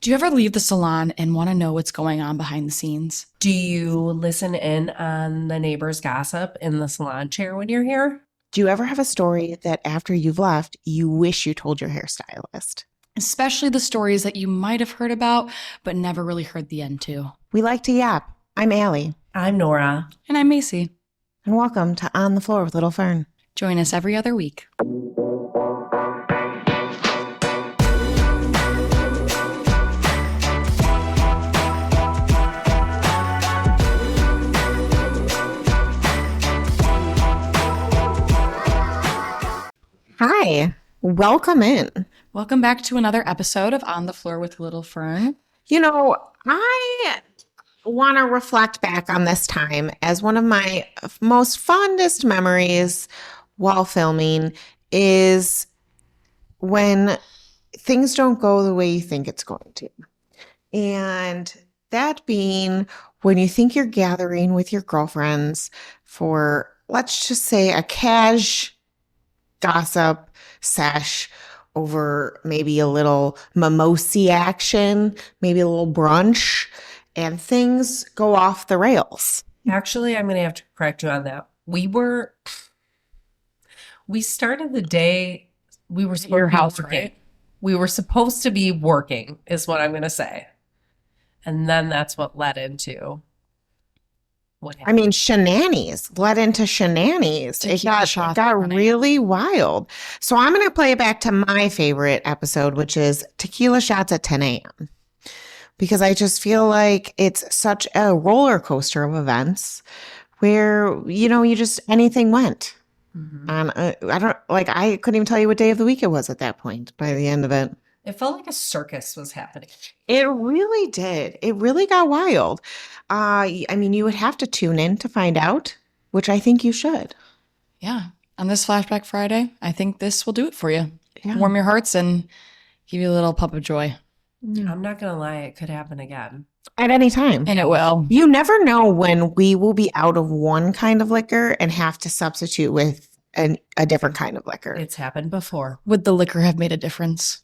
Do you ever leave the salon and want to know what's going on behind the scenes? Do you listen in on the neighbors' gossip in the salon chair when you're here? Do you ever have a story that after you've left, you wish you told your hairstylist? Especially the stories that you might have heard about, but never really heard the end to. We like to yap. I'm Allie. I'm Nora. And I'm Macy. And welcome to On the Floor with Little Fern. Join us every other week. Hi, welcome in. Welcome back to another episode of On the Floor with Little Fern. You know, I want to reflect back on this time as one of my most fondest memories while filming is when things don't go the way you think it's going to. And that being when you think you're gathering with your girlfriends for, let's just say, a gossip sesh over maybe a little mimosa action, maybe a little brunch, and things go off the rails. Actually, I'm going to have to correct you on that. We started the day we were supposed Your to be house, working. right? We were supposed to be working is what I'm going to say. And then that's what led into what I happened. mean, shenanigans led into shenanigans. It Tequila shots got running. really wild. So I'm going to play it back to my favorite episode, which is Tequila Shots at 10 a.m. Because I just feel like it's such a roller coaster of events where, you just, anything went. Mhm. And I couldn't even tell you what day of the week it was at that point by the end of it. It felt like a circus was happening. It really did. It really got wild. I mean, you would have to tune in to find out, which I think you should. Yeah. On this Flashback Friday, I think this will do it for you. Yeah. Warm your hearts and give you a little pup of joy. I'm not going to lie. It could happen again. At any time. And it will. You never know when we will be out of one kind of liquor and have to substitute with a different kind of liquor. It's happened before. Would the liquor have made a difference?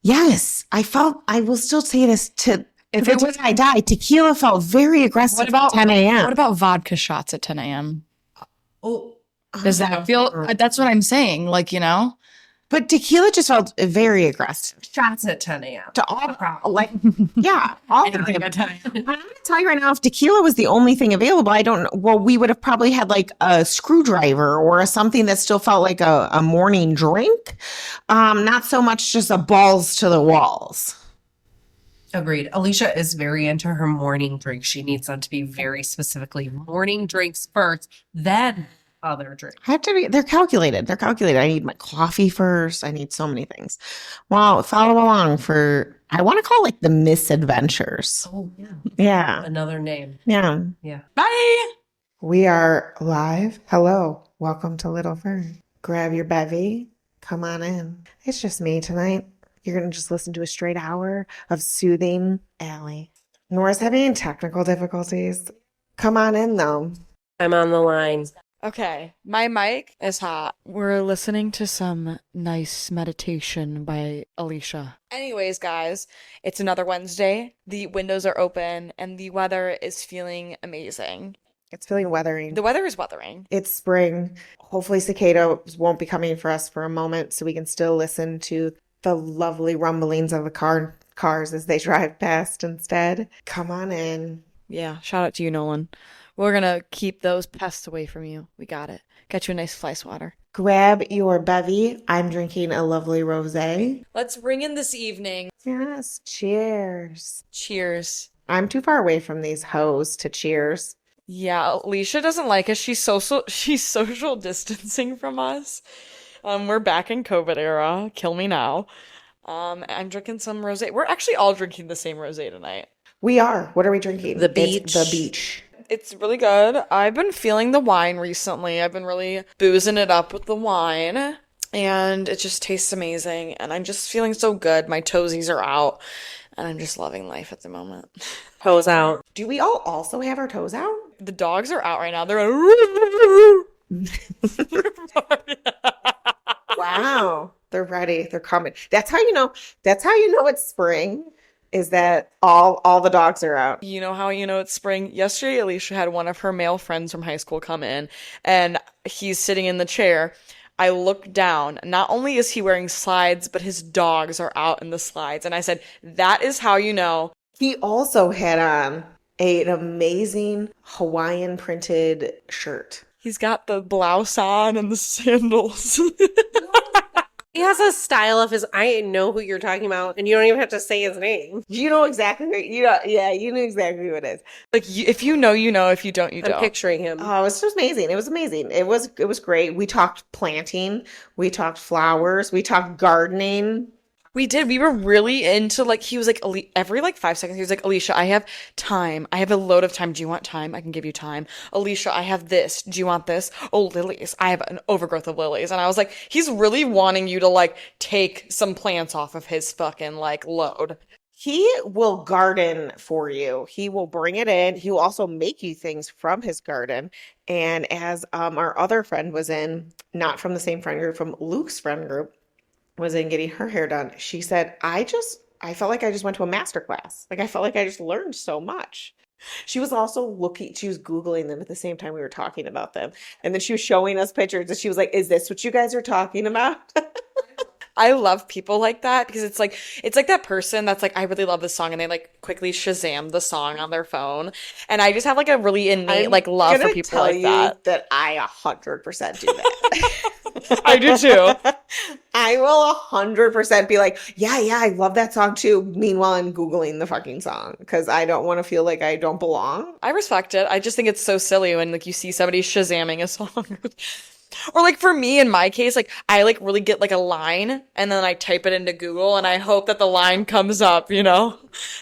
Yes. I will still say this If the it day was- I die, tequila felt very aggressive What about- at 10 a.m. What about vodka shots at 10 a.m.? Oh, Does that feel? That's what I'm saying. But tequila just felt very aggressive. shots at 10 a.m. To all, yeah, all of Anything them. at 10 a.m. I'm going to tell you right now, if tequila was the only thing available, I don't know. Well, we would have probably had like a screwdriver or something that still felt like a morning drink. Not so much just a balls to the walls. Agreed. Alysia is very into her morning drinks. She needs them to be very specifically morning drinks first, then other drinks. They're calculated. They're calculated. I need my coffee first. I need so many things. Well, follow along I want to call it the misadventures. Oh, yeah. Yeah. Another name. Yeah. Yeah. Bye. We are live. Hello. Welcome to Little Fern. Grab your bevy. Come on in. It's just me tonight. You're going to just listen to a straight hour of soothing Allie. Nora's having technical difficulties. Come on in, though. I'm on the line. Okay, my mic is hot. We're listening to some nice meditation by Alysia. Anyways, guys, it's another Wednesday. The windows are open and the weather is feeling amazing. It's feeling weathering. The weather is weathering. It's spring. Hopefully cicadas won't be coming for us for a moment so we can still listen to the lovely rumblings of the cars as they drive past instead. Come on in. Yeah, shout out to you, Nolan. We're gonna keep those pests away from you. We got it. Get you a nice fly swatter. Grab your bevy. I'm drinking a lovely rosé. Let's bring in this evening. Yes, cheers. Cheers. I'm too far away from these hoes to cheers. Yeah, Alysia doesn't like us. She's social distancing from us. We're back in COVID era. Kill me now. I'm drinking some rosé. We're actually all drinking the same rosé tonight. We are. What are we drinking? The It's beach. the beach. It's really good. I've been feeling the wine recently. I've been really boozing it up with the wine, and it just tastes amazing. And I'm just feeling so good. My toesies are out, and I'm just loving life at the moment. Toes out. Do we all also have our toes out? The dogs are out right now. They're Wow. They're ready. They're coming. That's how you know it's spring is that all the dogs are out. You know how you know it's spring? Yesterday, Alicia had one of her male friends from high school come in, and he's sitting in the chair. I look down. Not only is he wearing slides, but his dogs are out in the slides. And I said, that is how you know. He also had on an amazing Hawaiian printed shirt. He's got the blouse on and the sandals. He has a style of his. I know who you're talking about, and you don't even have to say his name. You know exactly you know exactly who it is. Like, if you know, you know. If you don't, you I'm don't. picturing him. Oh, it was just amazing. It was amazing. It was great. We talked planting, we talked flowers, we talked gardening. We did. We were really into, like, he was like, every like 5 seconds, he was like, Alicia, I have time. I have a load of time. Do you want time? I can give you time. Alicia, I have this. Do you want this? Oh, lilies. I have an overgrowth of lilies. And I was like, he's really wanting you to, like, take some plants off of his fucking, like, load. He will garden for you. He will bring it in. He will also make you things from his garden. And as our other friend was in, not from the same friend group, from Luke's friend group, was in getting her hair done, she said, I felt like I just went to a master class. Like, I felt like I just learned so much. She was also she was Googling them at the same time we were talking about them. And then she was showing us pictures and she was like, is this what you guys are talking about? I love people like that because it's like that person that's like, I really love this song, and they like quickly Shazam the song on their phone. And I just have like a really innate like love for people like that. That I 100% do that. I do too. I will 100% be like, yeah, I love that song too. Meanwhile, I'm Googling the fucking song because I don't want to feel like I don't belong. I respect it. I just think it's so silly when like you see somebody Shazamming a song. Or like for me, in my case, like I like really get like a line and then I type it into Google and I hope that the line comes up, you know,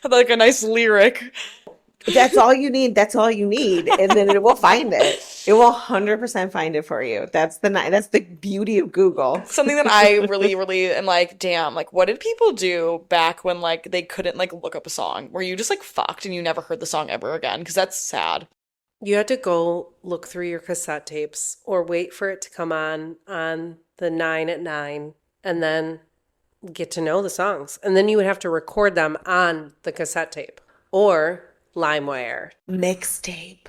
like a nice lyric. That's all you need. That's all you need. And then it will find it. It will 100% find it for you. That's the beauty of Google. Something that I really, really am like, damn, like what did people do back when like they couldn't like look up a song where you just like fucked and you never heard the song ever again? Because that's sad. You had to go look through your cassette tapes or wait for it to come on the 9 at 9 and then get to know the songs. And then you would have to record them on the cassette tape or LimeWire. Mixtape.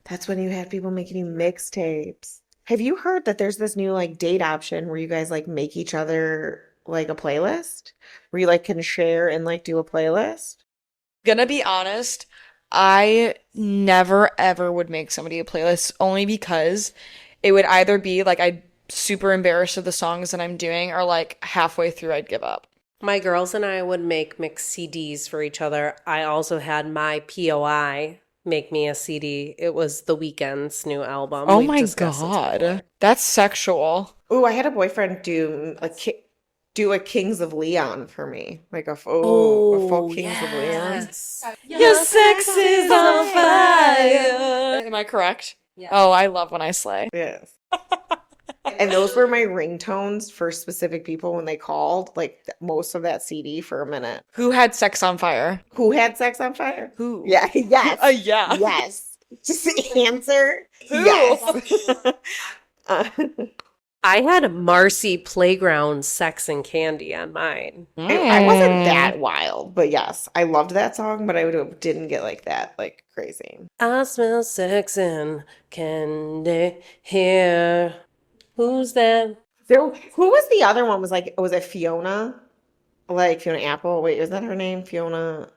That's when you had people making you mixtapes. Have you heard that there's this new like date option where you guys like make each other like a playlist? Where you like can share and like do a playlist? Gonna be honest, I never ever would make somebody a playlist only because it would either be like I'd super embarrassed of the songs that I'm doing or like halfway through I'd give up. My girls and I would make mix CDs for each other. I also had my POI make me a CD. It was The Weeknd's new album. Oh We've my discussed this before. God. That's sexual. Ooh, I had a boyfriend do a Kings of Leon for me. Like a full Kings of Leon. Your sex is on fire. Am I correct? Yeah. Oh, I love when I slay. Yes. And those were my ringtones for specific people when they called, like most of that CD for a minute. Who had sex on fire? Who had sex on fire? Who? Yeah, yes. Yeah. Yes. Just answer. Who? Yes. I had Marcy Playground Sex and Candy on mine. I wasn't that wild, but yes, I loved that song, but didn't get like that, like crazy. I smell sex and candy here. Who's that? Who was the other one? Was it Fiona? Like Fiona Apple? Wait, is that her name? Fiona.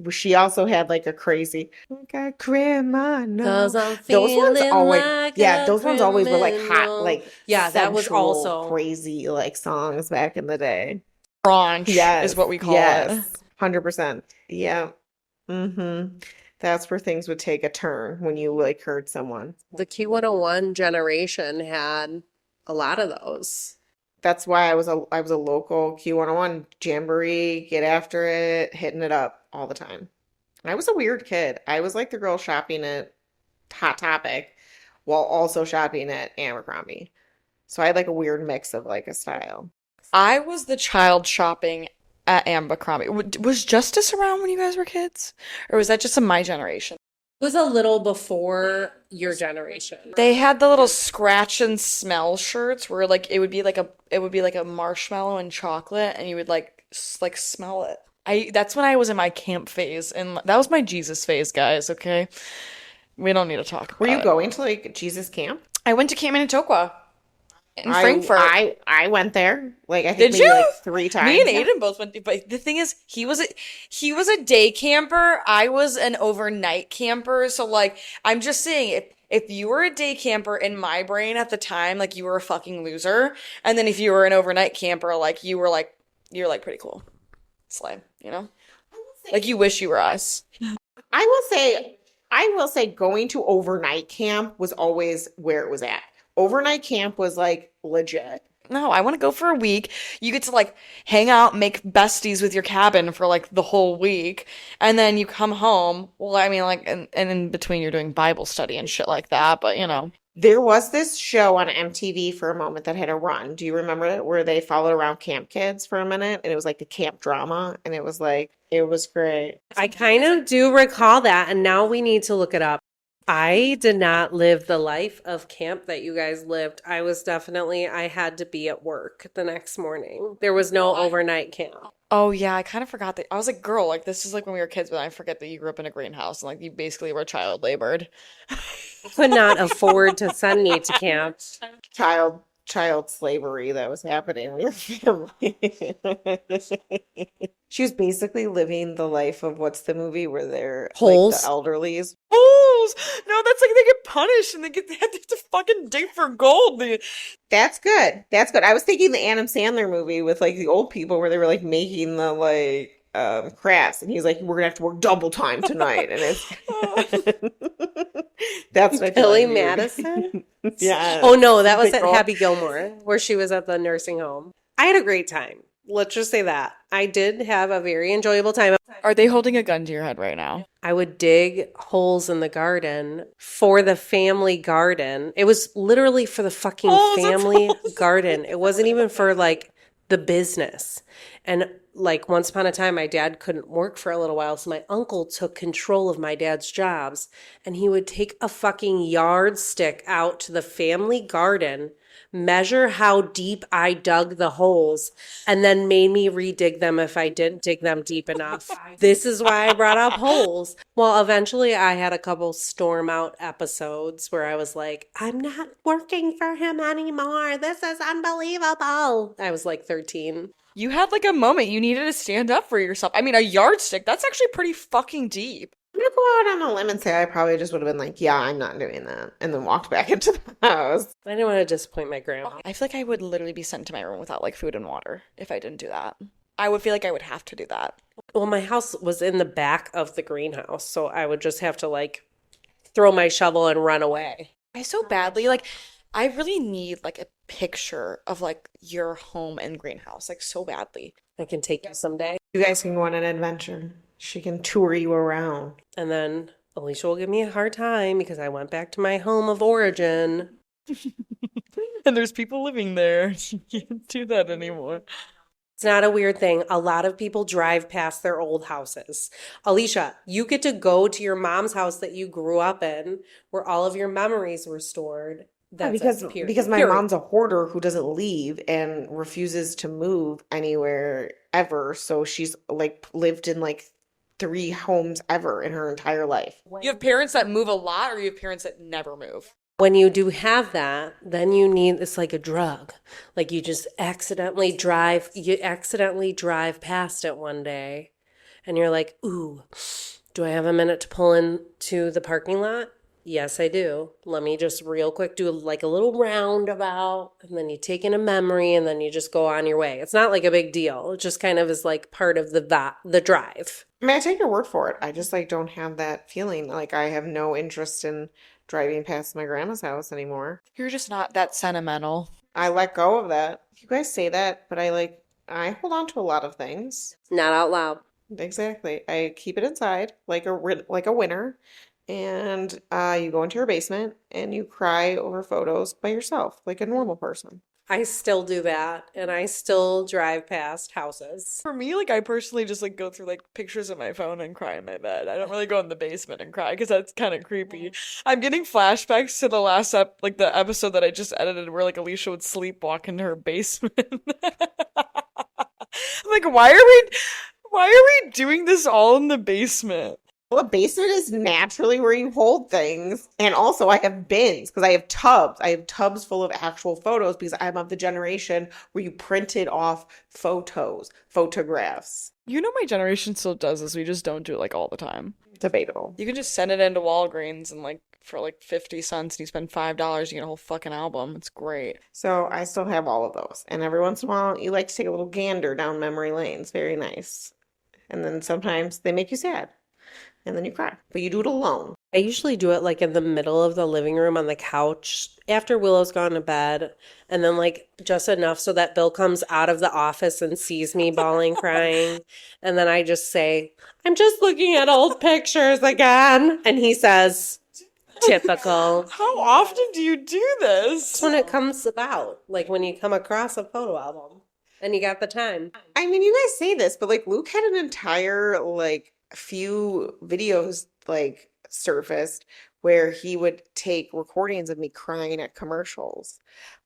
She also had like a crazy like a criminal. 'Cause I'm Those ones feeling always, like yeah, a those ones always were like hot, criminal. like Yeah, that was sensual, also crazy like songs back in the day. Brunch Yes, is what we call it. 100%. Yeah. That's where things would take a turn when you like heard someone. the Q101 generation had a lot of those. That's why I was a local Q101 jamboree, get after it, hitting it up all the time. And I was a weird kid. I was like the girl shopping at Hot Topic while also shopping at Abercrombie. So I had like a weird mix of like a style. I was the child shopping at Abercrombie. Was Justice around when you guys were kids? Or was that just in my generation? It was a little before your generation. They had the little scratch and smell shirts where like it would be like a marshmallow and chocolate and you would like smell it. That's when I was in my camp phase, and that was my Jesus phase, guys, okay? We don't need to talk about Were you it. going to like Jesus camp? I went to Camp Manitoqua in Frankfurt. I went there. Like I think Did maybe you? like 3 times. Me and Aidan both went, but the thing is, he was a day camper. I was an overnight camper. So like, I'm just saying, if you were a day camper in my brain at the time, like you were a fucking loser, and then if you were an overnight camper, like you're like pretty cool, slay, you know, like you wish you were us. I will say going to overnight camp was always where it was at. Overnight camp was like legit. No, I want to go for a week. You get to like hang out, make besties with your cabin for like the whole week, and then you come home. Well, I mean, like, and in between you're doing Bible study and shit like that, but you know. There was this show on MTV for a moment that had a run. Do you remember it? Where they followed around camp kids for a minute, and it was like a camp drama, and it was great. I kind of do recall that, and now we need to look it up. I did not live the life of camp that you guys lived. I had to be at work the next morning. There was no overnight camp. Oh yeah, I kind of forgot that. I was like, girl, like this is like when we were kids, but I forget that you grew up in a greenhouse and like you basically were child labored. Could not afford to send me to camp. Child slavery that was happening in your family. She was basically living the life of what's the movie where they're Holes? like the elderlies. Holes! No, that's like they get punished and they have to fucking dig for gold. That's good. That's good. I was thinking the Adam Sandler movie with like the old people where they were like making the like crafts, and he's like, "We're gonna have to work double time tonight," and it's that's what Billy Madison. Yeah. Oh no, that was Big at girl. Happy Gilmore where she was at the nursing home. I had a great time. Let's just say that. I did have a very enjoyable time. Are they holding a gun to your head right now? I would dig holes in the garden for the family garden. It was literally for the fucking Holes and family holes. garden. It wasn't even for like the business. And like once upon a time, my dad couldn't work for a little while. So my uncle took control of my dad's jobs, and he would take a fucking yardstick out to the family garden, measure how deep I dug the holes, and then made me redig them if I didn't dig them deep enough. This is why I brought up holes. Well, eventually I had a couple storm out episodes where I was like, I'm not working for him anymore. This is unbelievable. I was like 13. You had like a moment. You needed to stand up for yourself. I mean, a yardstick, that's actually pretty fucking deep. I'm gonna go out on a limb and say I probably just would have been like, yeah, I'm not doing that, and then walked back into the house. I didn't want to disappoint my grandma. I feel like I would literally be sent to my room without like food and water if I didn't do that. I would feel like I would have to do that. Well, my house was in the back of the greenhouse, so I would just have to like throw my shovel and run away. I so badly like I really need like a picture of like your home and greenhouse like so badly. I can take you someday. You guys can go on an adventure. She can tour you around. And then Alysia will give me a hard time because I went back to my home of origin. And there's people living there. You can't do that anymore. It's not a weird thing. A lot of people drive past their old houses. Alysia, you get to go to your mom's house that you grew up in, where all of your memories were stored. That's because my mom's a hoarder who doesn't leave and refuses to move anywhere ever. So she's like lived in like 3 homes ever in her entire life. You have parents that move a lot, or you have parents that never move? When you do have that, then you need, it's like a drug. Like you just accidentally drive past it one day and you're like, ooh, do I have a minute to pull into the parking lot? Yes, I do. Let me just real quick do like a little roundabout, and then you take in a memory, and then you just go on your way. It's not like a big deal. It just kind of is like part of the drive. I mean, I take your word for it. I just like don't have that feeling. Like I have no interest in driving past my grandma's house anymore. You're just not that sentimental. I let go of that. You guys say that, but I hold on to a lot of things. Not out loud. Exactly. I keep it inside like a winner. And you go into your basement and you cry over photos by yourself, like a normal person. I still do that, and I still drive past houses. For me, like I personally just like go through like pictures of my phone and cry in my bed. I don't really go in the basement and cry because that's kind of creepy. I'm getting flashbacks to the last the episode that I just edited where like Alysia would sleepwalk into her basement. I'm like, why Why are we doing this all in the basement? Well, a basement is naturally where you hold things. And also I have bins because I have tubs. I have tubs full of actual photos because I'm of the generation where you printed off photographs. You know my generation still does this. We just don't do it like all the time. Debatable. You can just send it into Walgreens and like for like 50 cents and you spend $5, you get a whole fucking album. It's great. So I still have all of those. And every once in a while, you like to take a little gander down memory lane. It's very nice. And then sometimes they make you sad. And then you cry. But you do it alone. I usually do it like in the middle of the living room on the couch after Willow's gone to bed. And then like just enough so that Bill comes out of the office and sees me bawling, crying. And then I just say, I'm just looking at old pictures again. And he says, typical. How often do you do this? That's when it comes about. Like when you come across a photo album and you got the time. I mean, you guys say this, but like Luke had an entire like few videos like surfaced where he would take recordings of me crying at commercials.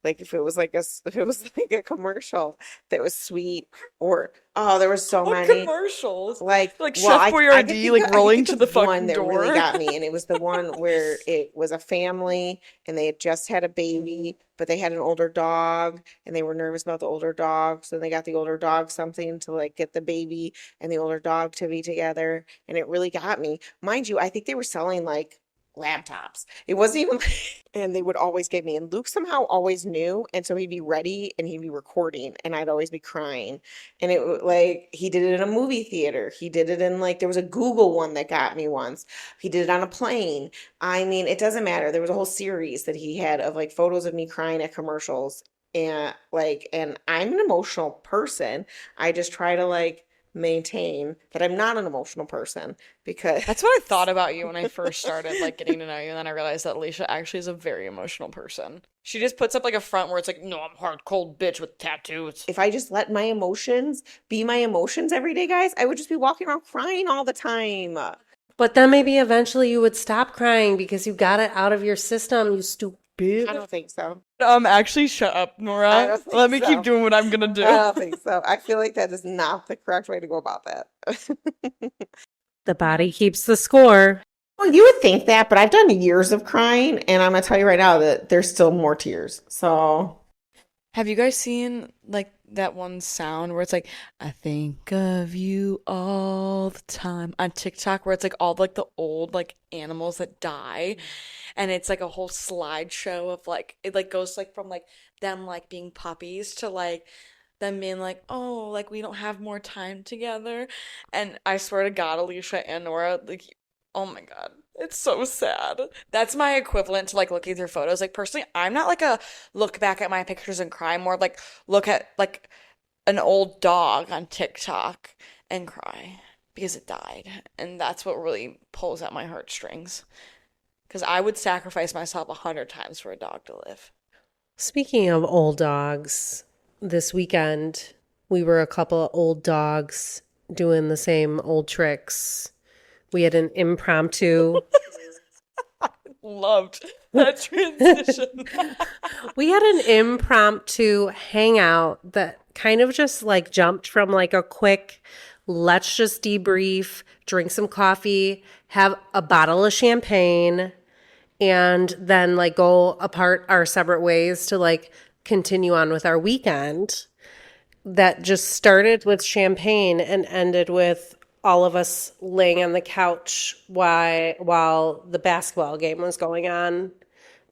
Like if it was like a commercial that was sweet or there was so What many commercials? like Chef Boyardee like rolling to the one fucking that door. really got me, and it was the one where it was a family and they had just had a baby, but they had an older dog and they were nervous about the older dog, so they got the older dog something to like get the baby and the older dog to be together, and it really got me. Mind you, I think they were selling like laptops. It wasn't even and they would always get me, and Luke somehow always knew, and so he'd be ready and he'd be recording and I'd always be crying. And it like he did it in a movie theater, he did it in like there was a Google one that got me once, he did it on a plane. I mean, it doesn't matter, there was a whole series that he had of like photos of me crying at commercials. And I'm an emotional person. I just try to like maintain that I'm not an emotional person because That's what I thought about you when I first started like getting to know you, and then I realized that Alicia actually is a very emotional person. She just puts up like a front where it's like, no, I'm hard cold bitch with tattoos. if I just let my emotions be my emotions every day, guys, I would just be walking around crying all the time. But then maybe eventually you would stop crying because you got it out of your system, you stupid. I don't think so. Actually, shut up, I Nora. don't think Let me so. keep doing what I'm gonna do. I don't think so. I feel like that is not the correct way to go about that. The body keeps the score. Well, you would think that, but I've done years of crying, and I'm gonna tell you right now that there's still more tears. So Have you guys seen like that one sound where it's like, I think of you all the time on TikTok, where it's like all like the old like animals that die, and it's like a whole slideshow of like it like goes like from like them like being puppies to like them being like, oh, like we don't have more time together. And I swear to God, Alysia and Nora, like, oh my God, it's so sad. That's my equivalent to like looking through photos. Like personally, I'm not like a look back at my pictures and cry, more like look at like an old dog on TikTok and cry because it died. And that's what really pulls at my heartstrings. Because I would sacrifice myself 100 times for a dog to live. Speaking of old dogs, this weekend we were a couple of old dogs doing the same old tricks. We had an impromptu. Loved that transition. We had an impromptu hangout that kind of just like jumped from like a quick, let's just debrief, drink some coffee, have a bottle of champagne, and then like go apart our separate ways to like continue on with our weekend. That just started with champagne and ended with all of us laying on the couch while the basketball game was going on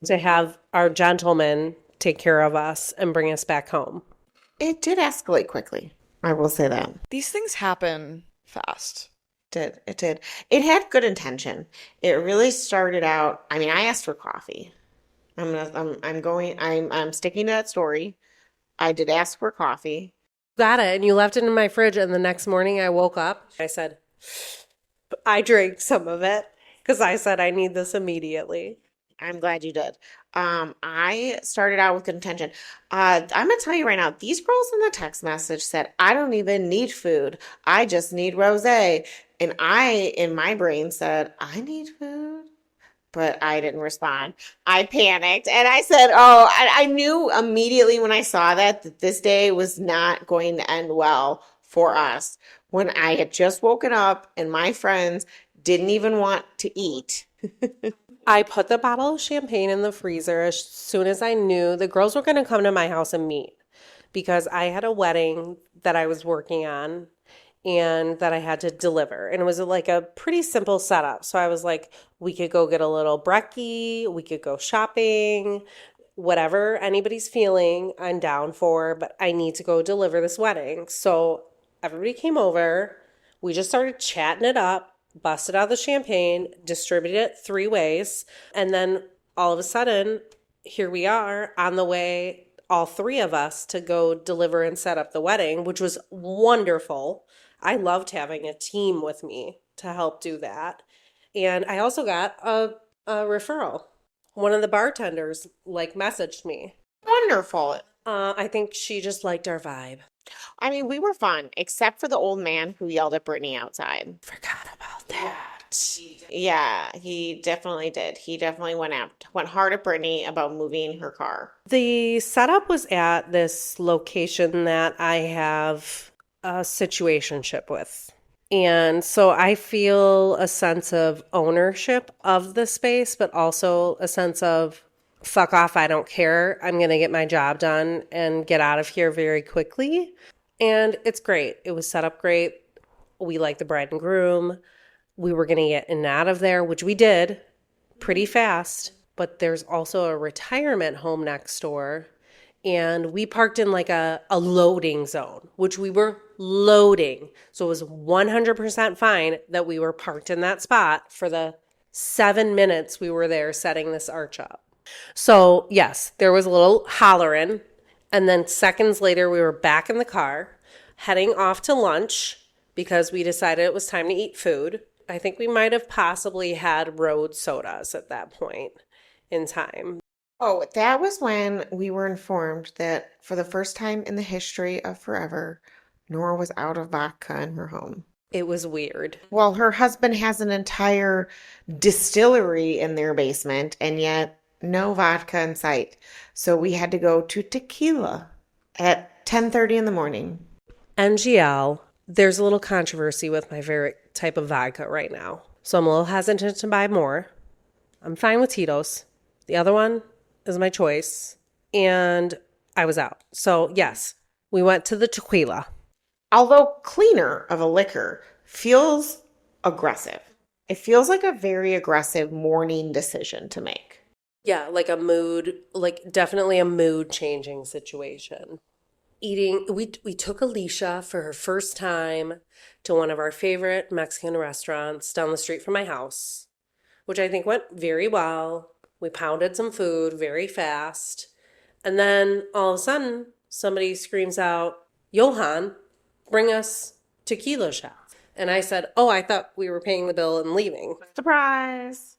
to have our gentleman take care of us and bring us back home. it did escalate quickly. I will say that. These things happen fast. It did. It had good intention. It really started out. I mean, I asked for coffee. I'm sticking to that story. I did ask for coffee. Got it. And you left it in my fridge. And the next morning I woke up. I said, I drank some of it because I said I need this immediately. I'm glad you did. I started out with good intention. I'm gonna tell you right now, these girls in the text message said, I don't even need food. I just need rosé. And I, in my brain, said, I need food. But I didn't respond. I panicked and I said, I knew immediately when I saw that this day was not going to end well for us. when I had just woken up and my friends didn't even want to eat. I put the bottle of champagne in the freezer as soon as I knew the girls were going to come to my house and meet because I had a wedding that I was working on and that I had to deliver. And it was like a pretty simple setup. So I was like, we could go get a little brekkie, we could go shopping, whatever anybody's feeling, I'm down for, but I need to go deliver this wedding. So everybody came over. We just started chatting it up, busted out the champagne, distributed it 3 ways. And then all of a sudden, here we are on the way, all 3 of us, to go deliver and set up the wedding, which was wonderful. I loved having a team with me to help do that. And I also got a referral. One of the bartenders messaged me. Wonderful. I think she just liked our vibe. I mean, we were fun, except for the old man who yelled at Brittany outside. Forgot about that. Yeah, he definitely did. He definitely went hard at Brittany about moving her car. The setup was at this location that I have a situationship with. And so I feel a sense of ownership of the space, but also a sense of fuck off, I don't care. I'm going to get my job done and get out of here very quickly. And it's great. It was set up great. We like the bride and groom. We were going to get in and out of there, which we did pretty fast. But there's also a retirement home next door. And we parked in like a loading zone, which we were loading. So it was 100% fine that we were parked in that spot for the 7 minutes we were there setting this arch up. So yes, there was a little hollering. And then seconds later, we were back in the car heading off to lunch because we decided it was time to eat food. I think we might have possibly had road sodas at that point in time. Oh, that was when we were informed that for the first time in the history of forever, Nora was out of vodka in her home. It was weird. Well, her husband has an entire distillery in their basement, and yet no vodka in sight. So we had to go to Tequila at 10:30 in the morning. NGL, there's a little controversy with my favorite type of vodka right now. So I'm a little hesitant to buy more. I'm fine with Tito's. The other one is my choice. And I was out. So yes, we went to the Tequila. Although cleaner of a liquor, feels aggressive. It feels like a very aggressive morning decision to make. Yeah, like a mood, definitely a mood changing situation. We took Alysia for her first time to one of our favorite Mexican restaurants down the street from my house, which I think went very well. We pounded some food very fast. And then all of a sudden, somebody screams out, Johan, bring us tequila shots. And I said, oh, I thought we were paying the bill and leaving. Surprise.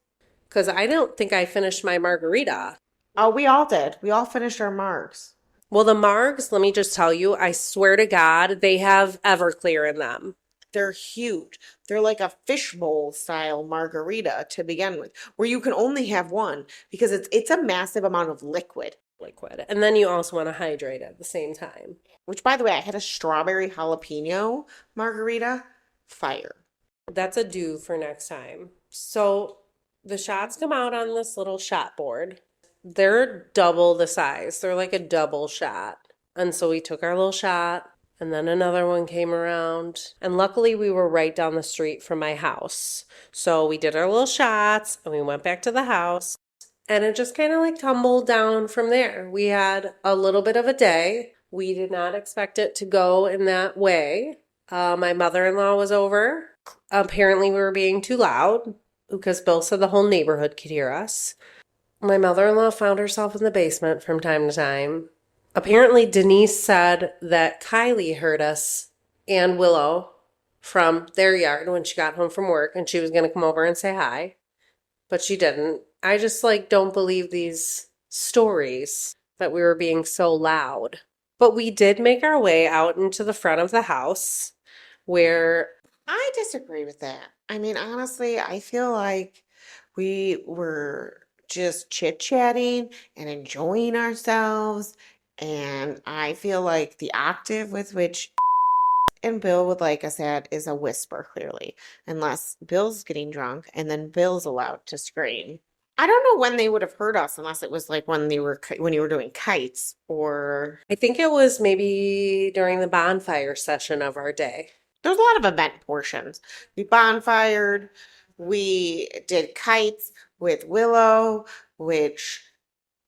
Because I don't think I finished my margarita. Oh, we all did. We all finished our margs. Well, the margs, let me just tell you, I swear to God, they have Everclear in them. They're huge. They're like a fishbowl style margarita to begin with, where you can only have one because it's a massive amount of liquid. And then you also want to hydrate at the same time. Which, by the way, I had a strawberry jalapeno margarita. Fire. That's a do for next time. So the shots come out on this little shot board. They're double the size. They're like a double shot. And so we took our little shot, and then another one came around. And luckily, we were right down the street from my house. So we did our little shots, and we went back to the house. And it just kind of tumbled down from there. We had a little bit of a day. We did not expect it to go in that way. My mother-in-law was over. Apparently, we were being too loud because Bill said the whole neighborhood could hear us. My mother-in-law found herself in the basement from time to time. Apparently, Denise said that Kylie heard us and Willow from their yard when she got home from work, and she was going to come over and say hi, but she didn't. I just don't believe these stories that we were being so loud. But we did make our way out into the front of the house where... I disagree with that. I mean, honestly, I feel like we were just chit-chatting and enjoying ourselves. And I feel like the octave with which and Bill would like us at is a whisper, clearly, unless Bill's getting drunk and then Bill's allowed to scream. I don't know when they would have heard us unless it was like when you were doing kites or I think it was maybe during the bonfire session of our day. there's a lot of event portions. We bonfired, we did kites with Willow, which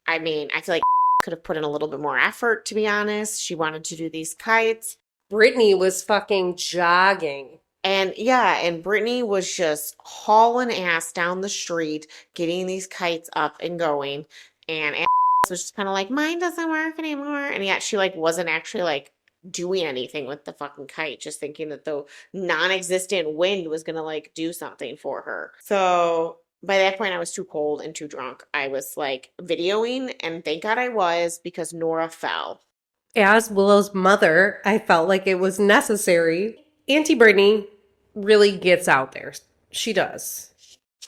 I mean, I feel like could have put in a little bit more effort, to be honest. She wanted to do these kites. Brittany was fucking jogging. And yeah, and Brittany was just hauling ass down the street, getting these kites up and going. And ass was just kind of like, mine doesn't work anymore. And yet she like wasn't actually like doing anything with the fucking kite, just thinking that the non-existent wind was gonna like do something for her. So by that point, I was too cold and too drunk. I was like videoing, and thank God I was because Nora fell. As Willow's mother, I felt like it was necessary. Auntie Brittany really gets out there. She does.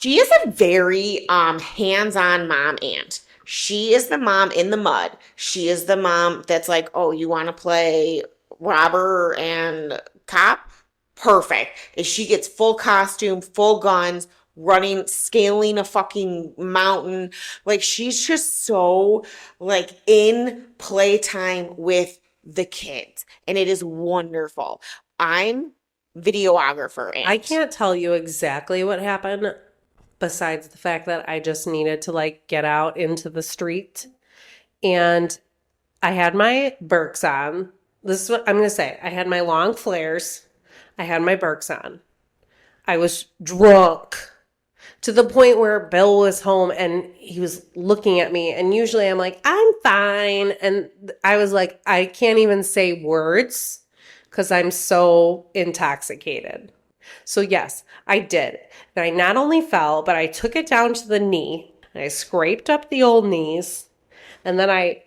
She is a very hands-on mom aunt. She is the mom in the mud. She is the mom that's like, oh, you want to play robber and cop? Perfect. And she gets full costume, full guns, running, scaling a fucking mountain. Like, she's just so, like, in playtime with the kids. And it is wonderful. I'm videographer. And I can't tell you exactly what happened besides the fact that I just needed to like get out into the street. And I had my Birks on. This is what I'm going to say. I had my long flares. I had my Birks on. I was drunk to the point where Bill was home and he was looking at me. And usually I'm like, I'm fine. And I was like, I can't even say words because I'm so intoxicated. So yes, I did. And I not only fell, but I took it down to the knee. And I scraped up the old knees. And then I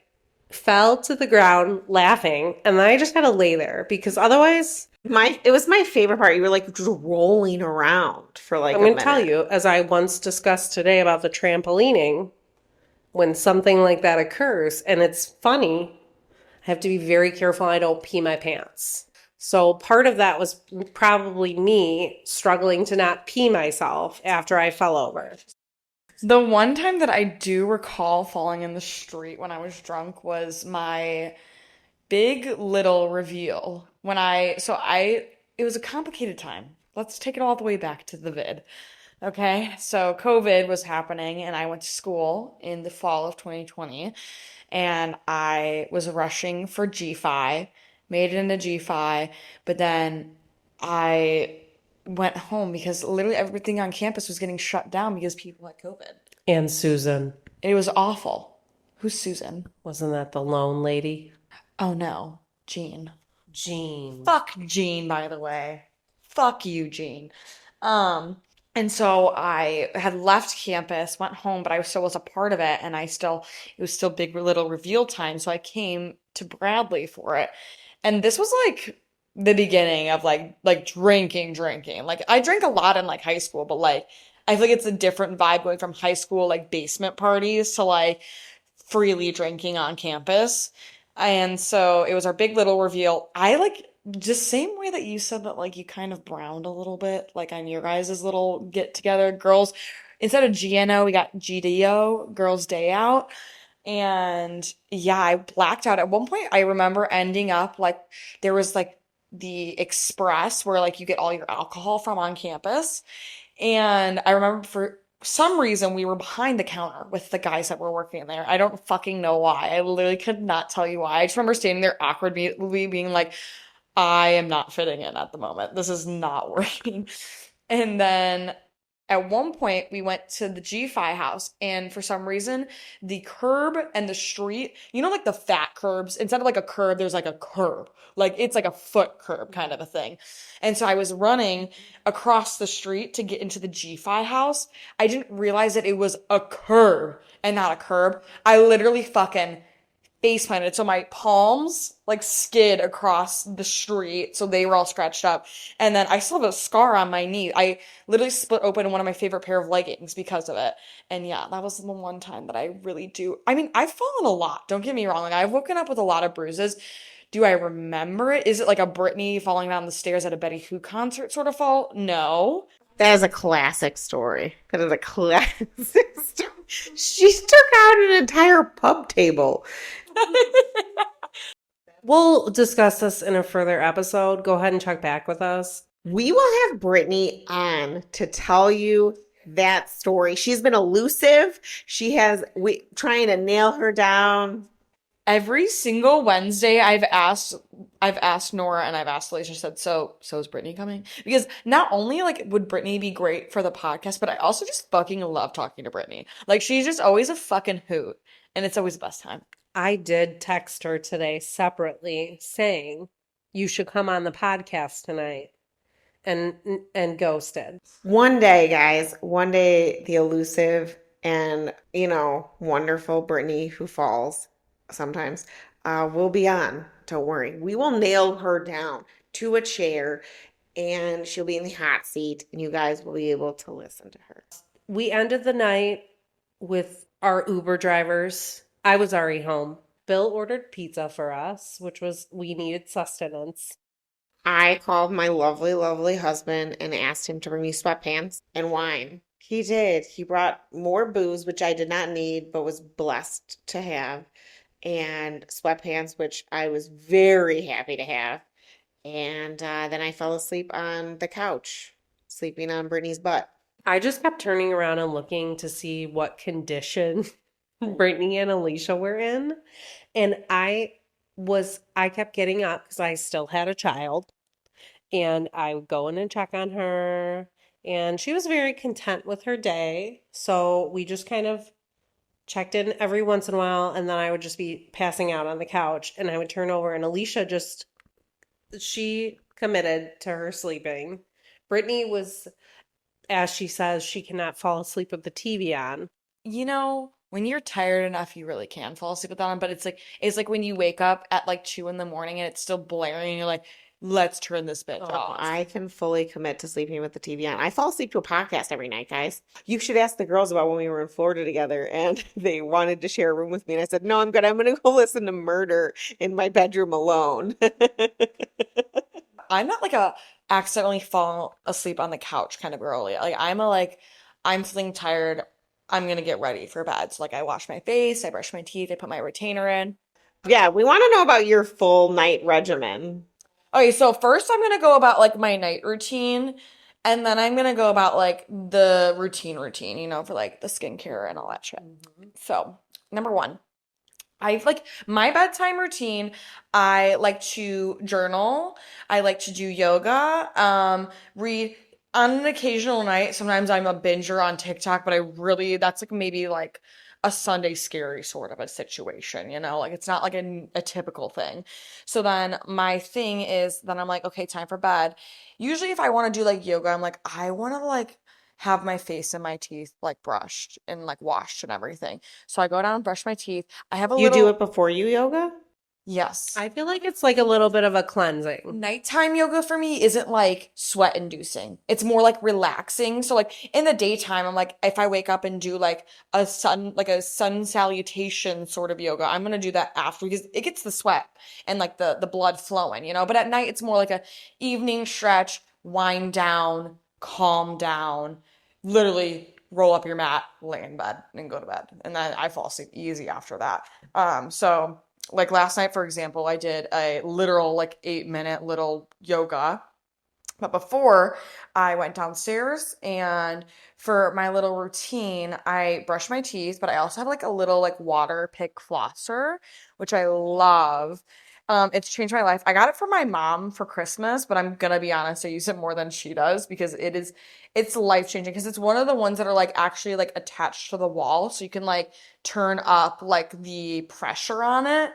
fell to the ground laughing. And then I just had to lay there because otherwise, it was my favorite part. You were like just rolling around for like I'm going to tell you, as I once discussed today about the trampolining, when something like that occurs and it's funny, I have to be very careful I don't pee my pants. So part of that was probably me struggling to not pee myself after I fell over. The one time that I do recall falling in the street when I was drunk was my big little reveal. It was a complicated time. Let's take it all the way back to the vid. Okay, so COVID was happening and I went to school in the fall of 2020 and I was rushing for GFi, made it into GFi, but then I went home because literally everything on campus was getting shut down because people had COVID. And Susan. It was awful. Who's Susan? Wasn't that the lone lady? Oh no, Jean. Jean. Fuck Jean, by the way. Fuck you, Jean. And so I had left campus, went home, but I still was a part of it, and it was still big little reveal time, so I came to Bradley for it. And this was like the beginning of like drinking. Like I drank a lot in like high school, but like I feel like it's a different vibe going from high school like basement parties to like freely drinking on campus. And so it was our big little reveal. I like just same way that you said that like you kind of browned a little bit like on your guys' little get together. Girls, instead of GNO, we got GDO, Girls Day Out. And yeah, I blacked out. At one point, I remember ending up like there was like the Express where like you get all your alcohol from on campus. And I remember for some reason we were behind the counter with the guys that were working there. I don't fucking know why. I literally could not tell you why. I just remember standing there awkwardly being like, I am not fitting in at the moment. This is not working. And then at one point, we went to the GFi house, and for some reason, the curb and the street, you know, like the fat curbs, instead of like a curb, there's like a curb. Like it's like a foot curb kind of a thing. And so I was running across the street to get into the GFi house. I didn't realize that it was a curb and not a curb. I literally fucking face planted. So my palms like skid across the street. So they were all scratched up. And then I still have a scar on my knee. I literally split open one of my favorite pair of leggings because of it. And yeah, that was the one time that I really do. I mean, I've fallen a lot. Don't get me wrong. Like I've woken up with a lot of bruises. Do I remember it? Is it like a Britney falling down the stairs at a Betty Who concert sort of fall? No. That is a classic story. That is a classic story. She took out an entire pub table. We'll discuss this in a further episode. Go ahead and check back with us. We will have Brittany on to tell you that story. She's been elusive. We trying to nail her down. Every single Wednesday I've asked Nora and I've asked Alysia, said, so is Brittany coming? Because not only like would Brittany be great for the podcast, but I also just fucking love talking to Brittany. Like she's just always a fucking hoot. And it's always the best time. I did text her today separately saying you should come on the podcast tonight and ghosted. One day, guys, the elusive and, wonderful Brittany who falls sometimes will be on. Don't worry. We will nail her down to a chair and she'll be in the hot seat and you guys will be able to listen to her. We ended the night with our Uber drivers. I was already home. Bill ordered pizza for us, we needed sustenance. I called my lovely, lovely husband and asked him to bring me sweatpants and wine. He did. He brought more booze, which I did not need, but was blessed to have, and sweatpants, which I was very happy to have. And then I fell asleep on the couch, sleeping on Brittany's butt. I just kept turning around and looking to see what condition Brittany and Alysia were in. And I kept getting up because I still had a child. And I would go in and check on her. And she was very content with her day. So we just kind of checked in every once in a while. And then I would just be passing out on the couch. And I would turn over and Alysia she committed to her sleeping. Brittany was, as she says, she cannot fall asleep with the TV on. When you're tired enough, you really can fall asleep with that on. But it's like when you wake up at like 2 a.m. and it's still blaring and you're like, let's turn this bitch off. I can fully commit to sleeping with the TV on. I fall asleep to a podcast every night, guys. You should ask the girls about when we were in Florida together and they wanted to share a room with me. And I said, no, I'm good. I'm going to go listen to murder in my bedroom alone. I'm not like a accidentally fall asleep on the couch kind of girly. Like I'm feeling tired. I'm going to get ready for bed. So like I wash my face, I brush my teeth, I put my retainer in. Yeah, we want to know about your full night regimen. Okay, so first I'm gonna go about like my night routine, and then I'm gonna go about like the routine, for like the skincare and all that shit. So, number one, I like my bedtime routine. I like to journal. I like to do yoga, read on an occasional night. Sometimes I'm a binger on TikTok, but that's like maybe like a Sunday scary sort of a situation, like it's not like a typical thing. So then my thing is then I'm like, okay, time for bed. Usually if I want to do like yoga, I'm like, I want to like have my face and my teeth like brushed and like washed and everything. So I go down and brush my teeth. I have You do it before you yoga? Yes. I feel like it's like a little bit of a cleansing. Nighttime yoga for me isn't like sweat inducing. It's more like relaxing. So like in the daytime, I'm like, if I wake up and do like a sun salutation sort of yoga, I'm going to do that after because it gets the sweat and like the blood flowing, but at night it's more like a evening stretch, wind down, calm down, literally roll up your mat, lay in bed and go to bed. And then I fall asleep easy after that. So like last night, for example, I did a literal like 8-minute little yoga. But before I went downstairs and for my little routine, I brush my teeth, but I also have like a little like water pick flosser, which I love. It's changed my life. I got it from my mom for Christmas, but I'm gonna be honest, I use it more than she does because it's life-changing because it's one of the ones that are like actually like attached to the wall. So you can like turn up like the pressure on it.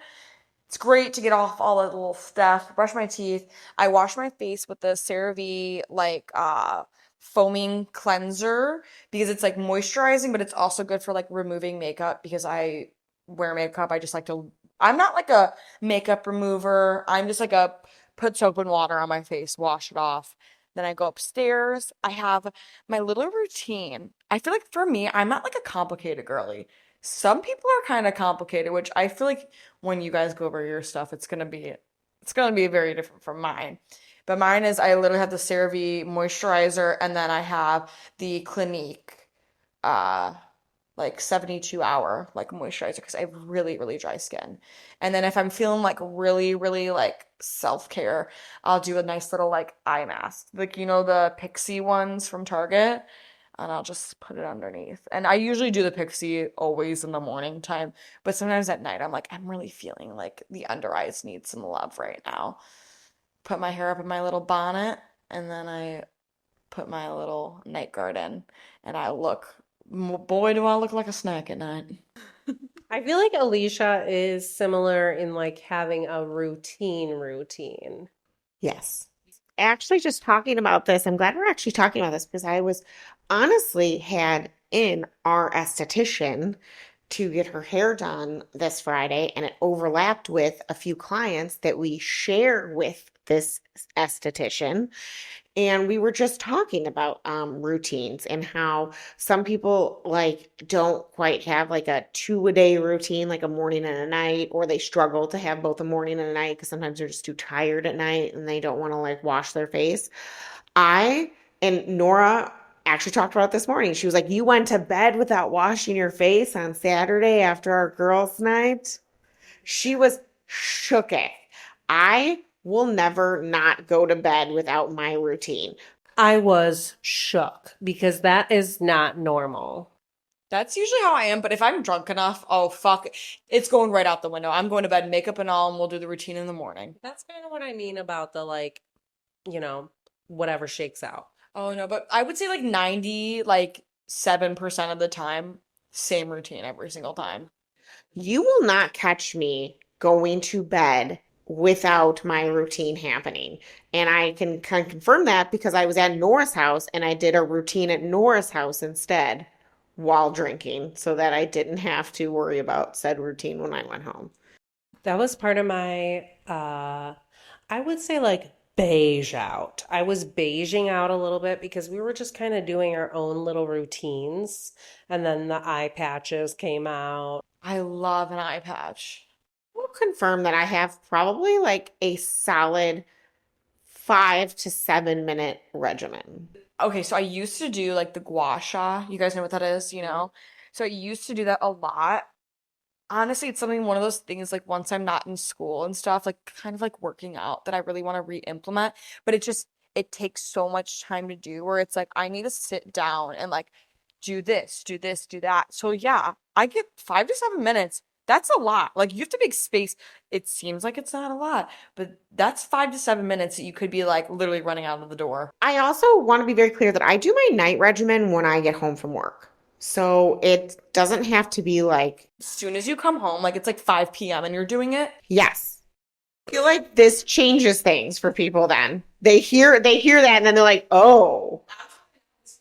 It's great to get off all the little stuff, brush my teeth. I wash my face with the CeraVe like foaming cleanser because it's like moisturizing, but it's also good for like removing makeup because I wear makeup. I'm not like a makeup remover. I'm just like put soap and water on my face, wash it off. Then I go upstairs. I have my little routine. I feel like for me, I'm not like a complicated girly. Some people are kind of complicated, which I feel like when you guys go over your stuff, it's going to be it's gonna be very different from mine. But mine is I literally have the CeraVe moisturizer and then I have the Clinique like 72 hour like moisturizer because I have really, really dry skin. And then if I'm feeling like really, really like self-care, I'll do a nice little like eye mask. Like the Pixie ones from Target. And I'll just put it underneath. And I usually do the Pixie always in the morning time, but sometimes at night I'm like, I'm really feeling like the under eyes need some love right now. Put my hair up in my little bonnet, and then I put my little night guard in, and boy, do I look like a snack at night. I feel like Alicia is similar in like having a routine. Yes. Actually, just talking about this, I'm glad we're actually talking about this because I was honestly had in our esthetician to get her hair done this Friday, and it overlapped with a few clients that we share with this esthetician. And we were just talking about routines and how some people like don't quite have like a 2-a-day routine, like a morning and a night, or they struggle to have both a morning and a night because sometimes they're just too tired at night and they don't want to like wash their face. I and Nora actually talked about it this morning. She was like, "You went to bed without washing your face on Saturday after our girls' night." She was shooketh. I will never not go to bed without my routine. I was shook because that is not normal. That's usually how I am, but if I'm drunk enough, oh fuck, it's going right out the window. I'm going to bed, makeup and all, and we'll do the routine in the morning. That's kind of what I mean about the like, whatever shakes out. Oh no, but I would say like 97% of the time, same routine every single time. You will not catch me going to bed without my routine happening. And I can confirm that because I was at Nora's house and I did a routine at Nora's house instead while drinking so that I didn't have to worry about said routine when I went home. That was part of my, I would say like beige out. I was beiging out a little bit because we were just kind of doing our own little routines. And then the eye patches came out. I love an eye patch. We'll confirm that I have probably like a solid 5 to 7 minute regimen. Okay, so I used to do like the gua sha. You guys know what that is, So I used to do that a lot. Honestly, it's one of those things like once I'm not in school and stuff, like kind of like working out that I really want to re-implement. But it takes so much time to do where it's like I need to sit down and like do this, do this, do that. So yeah, I get 5 to 7 minutes. That's a lot. Like you have to make space. It seems like it's not a lot, but that's 5 to 7 minutes that you could be like literally running out of the door. I also want to be very clear that I do my night regimen when I get home from work. So it doesn't have to be like As soon as you come home, like it's like 5 p.m. and you're doing it. yes. I feel like this changes things for people then. They hear that and then they're like, "Oh.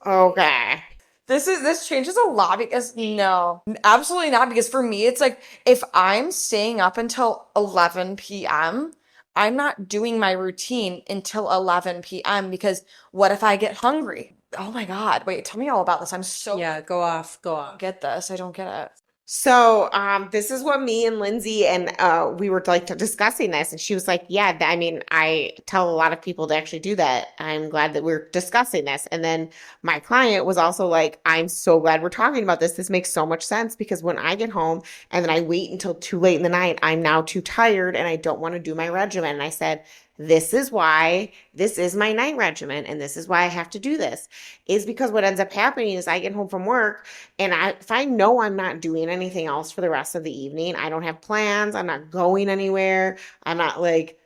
Okay." This changes a lot because no, absolutely not. Because for me, it's like if I'm staying up until 11 p.m., I'm not doing my routine until 11 p.m. because what if I get hungry? Oh my God. Wait, tell me all about this. I'm so Yeah, go off. I don't get this. I don't get it. So, this is what me and Lindsay and we were like discussing this, and she was like, "Yeah, I mean, I tell a lot of people to actually do that. I'm glad that we're discussing this." And then my client was also like, "I'm so glad we're talking about this. This makes so much sense because when I get home and then I wait until too late in the night, I'm now too tired and I don't want to do my regimen." And I said, "This is why this is my night regimen, and this is why I have to do this, is because what ends up happening is I get home from work and if I know I'm not doing anything else for the rest of the evening, I don't have plans, I'm not going anywhere, I'm not like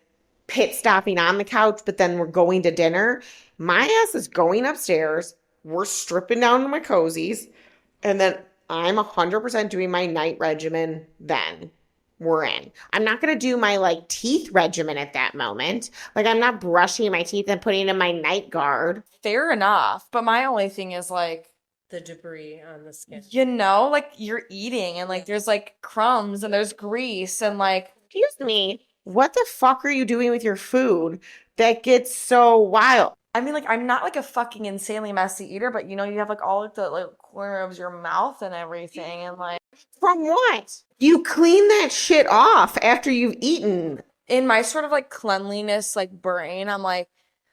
pit stopping on the couch, but then we're going to dinner, my ass is going upstairs, we're stripping down to my cozies, and then I'm 100% doing my night regimen then. We're in. I'm not going to do my like teeth regimen at that moment. Like I'm not brushing my teeth and putting in my night guard. Fair enough. But my only thing is like, The debris on the skin. like you're eating and like there's like crumbs and there's grease and like, Excuse me. What the fuck are you doing with your food that gets so wild? I mean, like I'm not like a fucking insanely messy eater, but you have like all of the like corner of your mouth and everything and like From what? You clean that shit off after you've eaten. in my sort of like cleanliness like brain, I'm like,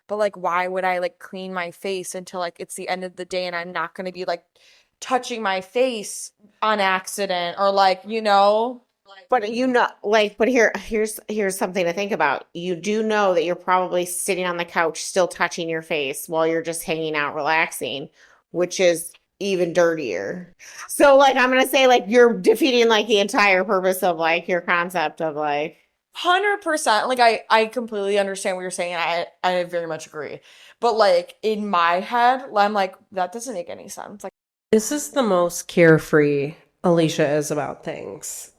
but like why would I like clean my face until like it's the end of the day and I'm not gonna be like touching my face on accident or like, you know? But but here's something to think about. You do know that you're probably sitting on the couch still touching your face while you're just hanging out relaxing, which is even dirtier. So like I'm gonna say like you're defeating like the entire purpose of like your concept of like 100%. Like I completely understand what you're saying. I very much agree. But like in my head, I'm like that doesn't make any sense. Like This is the most carefree Alysia is about things,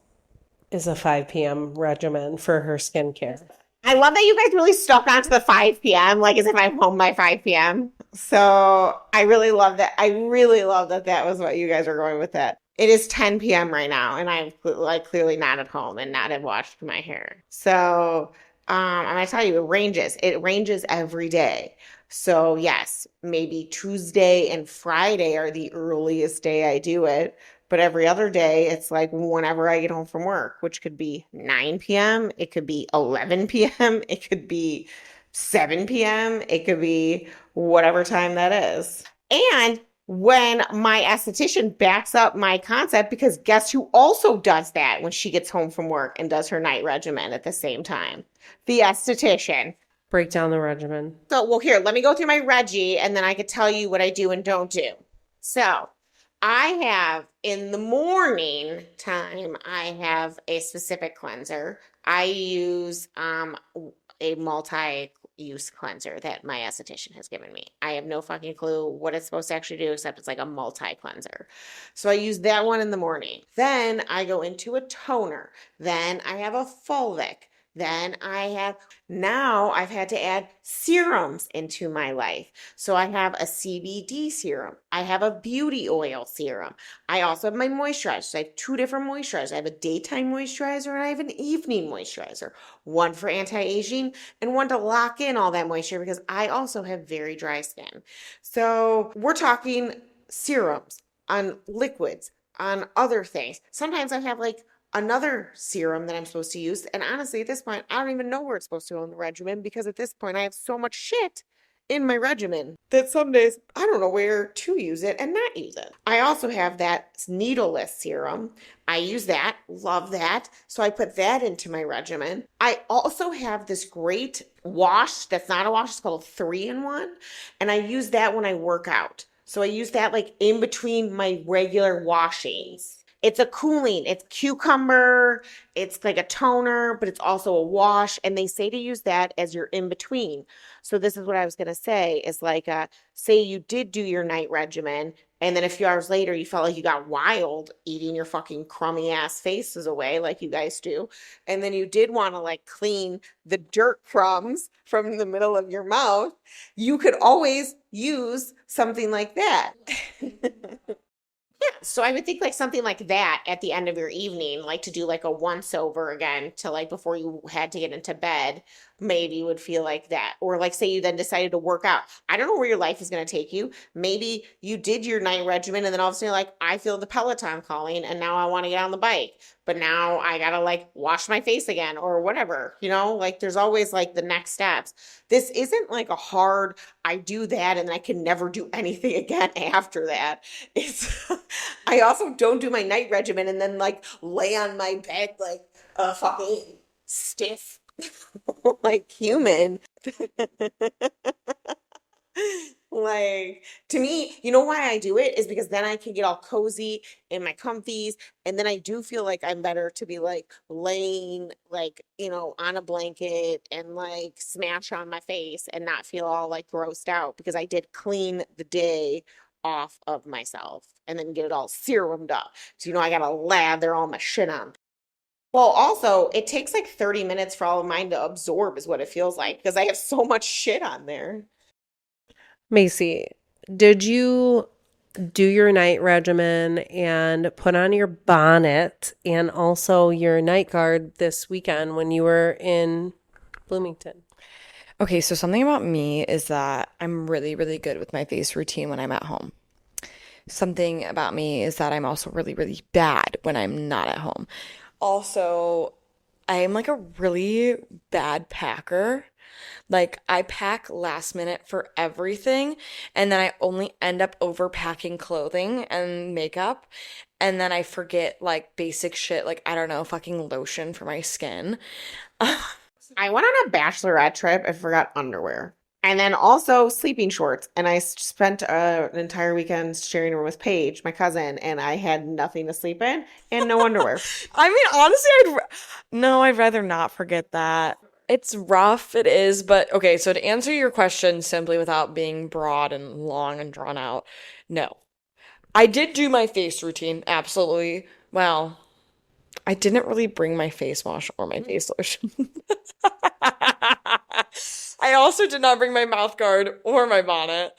is a 5 p.m. regimen for her skincare. I love that you guys really stuck onto the 5 p.m. like as if I'm home by 5 p.m. So I really love that. I really love that that was what you guys are going with that. It is 10 p.m. right now, and I'm like clearly not at home and not have washed my hair. So and I tell you, it ranges. It ranges every day. So yes, maybe Tuesday and Friday are the earliest day I do it. But every other day, it's like whenever I get home from work, which could be 9 p.m., it could be 11 p.m., it could be 7 p.m., it could be whatever time that is. And when my esthetician backs up my concept, because guess who also does that when she gets home from work and does her night regimen at the same time? The esthetician. Break down the regimen. So, well, here, let me go through my Reggie and then I could tell you what I do and don't do. So, I have in the morning time, I have a specific cleanser. I use a multi-use cleanser that my esthetician has given me. I have no fucking clue what it's supposed to actually do, except it's like a multi-cleanser. So I use that one in the morning. Then I go into a toner. Then I have a fulvic. Then now I've had to add serums into my life. So I have a CBD serum. I have a beauty oil serum. I also have my moisturizer. So I have two different moisturizers. I have a daytime moisturizer and I have an evening moisturizer. One for anti-aging and one to lock in all that moisture because I also have very dry skin. So we're talking serums on liquids, on other things. Sometimes I have like another serum that I'm supposed to use. And honestly, at this point, I don't even know where it's supposed to go in the regimen because at this point, I have so much shit in my regimen that some days I don't know where to use it and not use it. I also have that needleless serum. I use that, love that. So I put that into my regimen. I also have this great wash that's not a wash, it's called a 3-in-1. And I use that when I work out. So I use that like in between my regular washings. It's a cooling, it's cucumber, it's like a toner, but it's also a wash. And they say to use that as your in between. So this is what I was going to say is like, say you did do your night regimen. And then a few hours later, you felt like you got wild eating your fucking crummy ass faces away like you guys do. And then you did want to like clean the dirt crumbs from the middle of your mouth. You could always use something like that. Yeah, so I would think like something like that at the end of your evening, like to do like a once over again to like before you had to get into bed, maybe you would feel like that. Or like say you then decided to work out. I don't know where your life is going to take you. Maybe you did your night regimen and then all of a sudden you're like, I feel the Peloton calling and now I want to get on the bike. But now I got to like wash my face again or whatever, you know, like there's always like the next steps. This isn't like a hard, I do that and I can never do anything again after that. It's, I also don't do my night regimen and then like lay on my bed like a fucking stiff like human. Like to me, you know why I do it is because then I can get all cozy in my comfies and then I do feel like I'm better to be like laying like, you know, on a blanket and like smash on my face and not feel all like grossed out because I did clean the day off of myself and then get it all serumed up. So, you know, I gotta lather all my shit on. Well, also, it takes like 30 minutes for all of mine to absorb, is what it feels like, because I have so much shit on there. Macy, did you do your night regimen and put on your bonnet and also your night guard this weekend when you were in Bloomington? okay, so something about me is that I'm really, really good with my face routine when I'm at home. Something about me is that I'm also really, really bad when I'm not at home. Also, I'm like a really bad packer. Like I pack last minute for everything, and then I only end up overpacking clothing and makeup, and then I forget like basic shit like I don't know, fucking lotion for my skin. I went on a bachelorette trip and forgot underwear. And then also sleeping shorts. And I spent an entire weekend sharing a room with Paige, my cousin, and I had nothing to sleep in and no underwear. I mean, honestly, no, I'd rather not forget that. It's rough, it is, but okay, so to answer your question simply without being broad and long and drawn out, no. I did do my face routine, absolutely. Well, I didn't really bring my face wash or my face lotion. I also did not bring my mouth guard or my bonnet.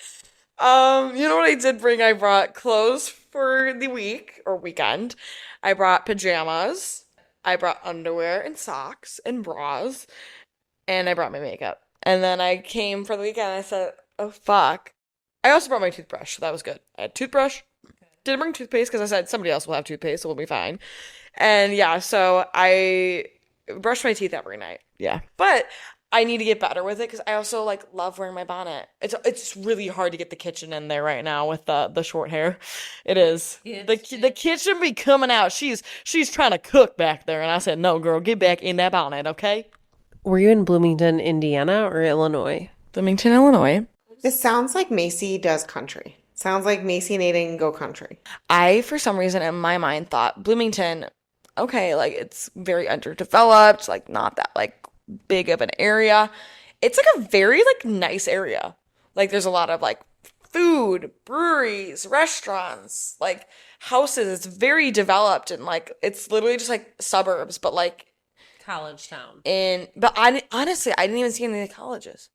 You know what I did bring? I brought clothes for the week or weekend. I brought pajamas. I brought underwear and socks and bras. And I brought my makeup. And then I came for the weekend and I said, oh, fuck. I also brought my toothbrush, so that was good. I had toothbrush. Didn't bring toothpaste because I said somebody else will have toothpaste, so we'll be fine. And yeah, so I brush my teeth every night. Yeah. But I need to get better with it because I also like love wearing my bonnet. It's really hard to get the kitchen in there right now with the short hair. It is. The kitchen be coming out. She's trying to cook back there, and I said, "No, girl, get back in that bonnet, okay?" Were you in Bloomington, Indiana or Illinois? Bloomington, Illinois. This sounds like Macy does country. Sounds like Macy and Aidan go country. I, for some reason, in my mind, thought Bloomington, okay, like it's very underdeveloped, like not that like big of an area. It's like a very like nice area. Like there's a lot of like food, breweries, restaurants, like houses. It's very developed and like it's literally just like suburbs, but like College town. Honestly, I didn't even see any of the colleges.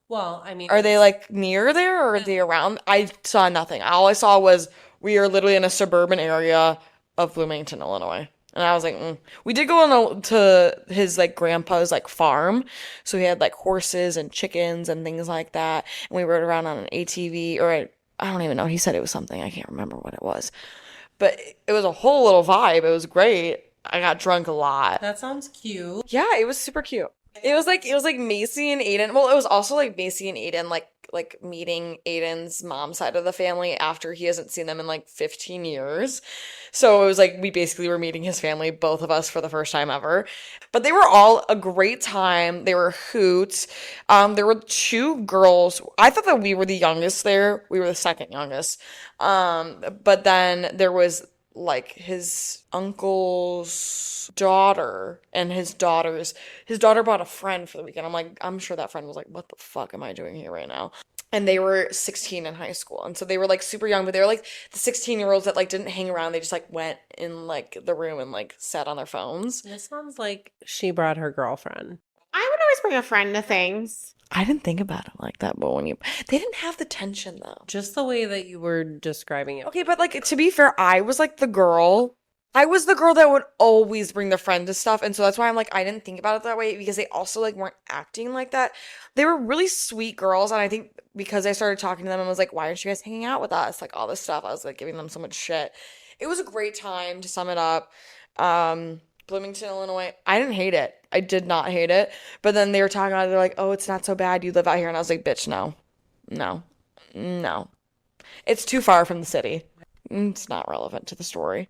Well, I mean, Are they like near there or are they around? I saw nothing. All I saw was we are literally in a suburban area of Bloomington, Illinois. And I was like, We did go to his like grandpa's like farm. So he had like horses and chickens and things like that. And we rode around on an ATV I don't even know. He said it was something. I can't remember what it was. But it was a whole little vibe. It was great. I got drunk a lot. That sounds cute. Yeah, it was super cute. It was like Macy and Aidan. Well, it was also like Macy and Aidan like meeting Aidan's mom's side of the family after he hasn't seen them in like 15 years. So it was like we basically were meeting his family, both of us, for the first time ever. But they were all a great time. They were hoots. There were two girls. I thought that we were the youngest there. We were the second youngest. But then there was like his uncle's daughter and his daughter brought a friend for the weekend. I'm like, I'm sure that friend was like, what the fuck am I doing here right now? And they were 16 in high school. And so they were like super young, but they were like the 16-year-olds that like didn't hang around. They just like went in like the room and like sat on their phones. This sounds like she brought her girlfriend. I would always bring a friend to things. I didn't think about it like that, but they didn't have the tension though. Just the way that you were describing it. Okay, but like to be fair, I was the girl that would always bring the friend to stuff, and so that's why I'm like I didn't think about it that way because they also like weren't acting like that. They were really sweet girls, and I think because I started talking to them and was like, why aren't you guys hanging out with us? Like all this stuff. I was like giving them so much shit. It was a great time to sum it up. Bloomington, Illinois. I didn't hate it. I did not hate it. But then they were talking about it. They're like, oh, it's not so bad. You live out here. And I was like, bitch, no. It's too far from the city. It's not relevant to the story.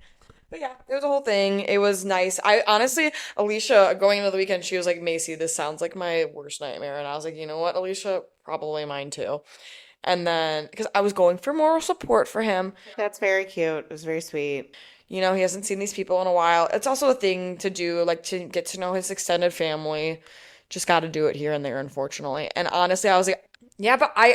But yeah, it was a whole thing. It was nice. I honestly, Alysia, going into the weekend, she was like, Macy, this sounds like my worst nightmare. And I was like, you know what, Alysia? Probably mine too. And then, because I was going for moral support for him. That's very cute. It was very sweet. You know, he hasn't seen these people in a while. It's also a thing to do, like, to get to know his extended family. Just got to do it here and there, unfortunately. And honestly, I was like, yeah, but we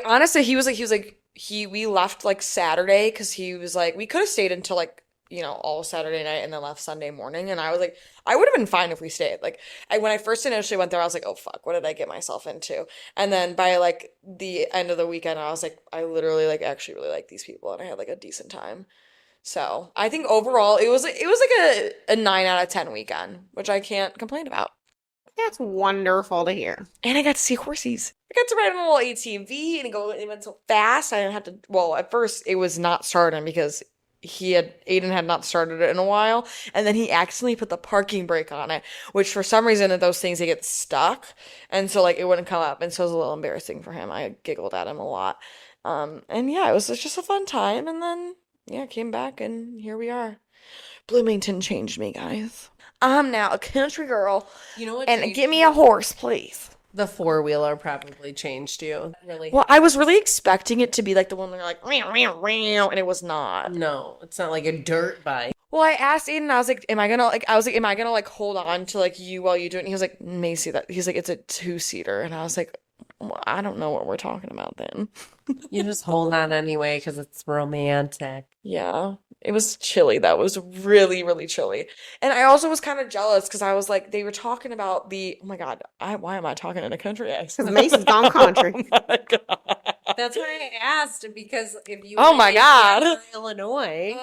left, like, Saturday, because he was like, we could have stayed until, like, you know, all Saturday night and then left Sunday morning. And I was like, I would have been fine if we stayed. Like, when I first initially went there, I was like, oh, fuck, what did I get myself into? And then by, like, the end of the weekend, I was like, I literally, like, actually really like these people. And I had, like, a decent time. So I think overall it was like a 9 out of 10 weekend, which I can't complain about. That's wonderful to hear. And I got to see horses. I got to ride on a little ATV and it went so fast. I didn't have to. Well, at first it was not starting because Aidan had not started it in a while, and then he accidentally put the parking brake on it, which for some reason those things they get stuck, and so like it wouldn't come up, and so it was a little embarrassing for him. I giggled at him a lot. And yeah, it was just a fun time, and then yeah, came back and here we are. Bloomington changed me, guys. I'm now a country girl. You know what? And give me a horse, please. The four-wheeler probably changed you. Really? Well, I was really expecting it to be like the one where you're like, meow, meow, meow, and it was not. No, it's not like a dirt bike. Well, I asked Aidan, I was like, am I gonna like hold on to like you while you do it? And he was like, Macy, he's like, it's a two-seater. And I was like, well, I don't know what we're talking about then. You just hold on anyway because it's romantic. Yeah, it was chilly. That was really, really chilly. And I also was kind of jealous because I was like, they were talking about oh my God, why am I talking in a country accent? Because Macy's gone country. Oh my God. That's why I asked, because if you Oh my went in God. Illinois.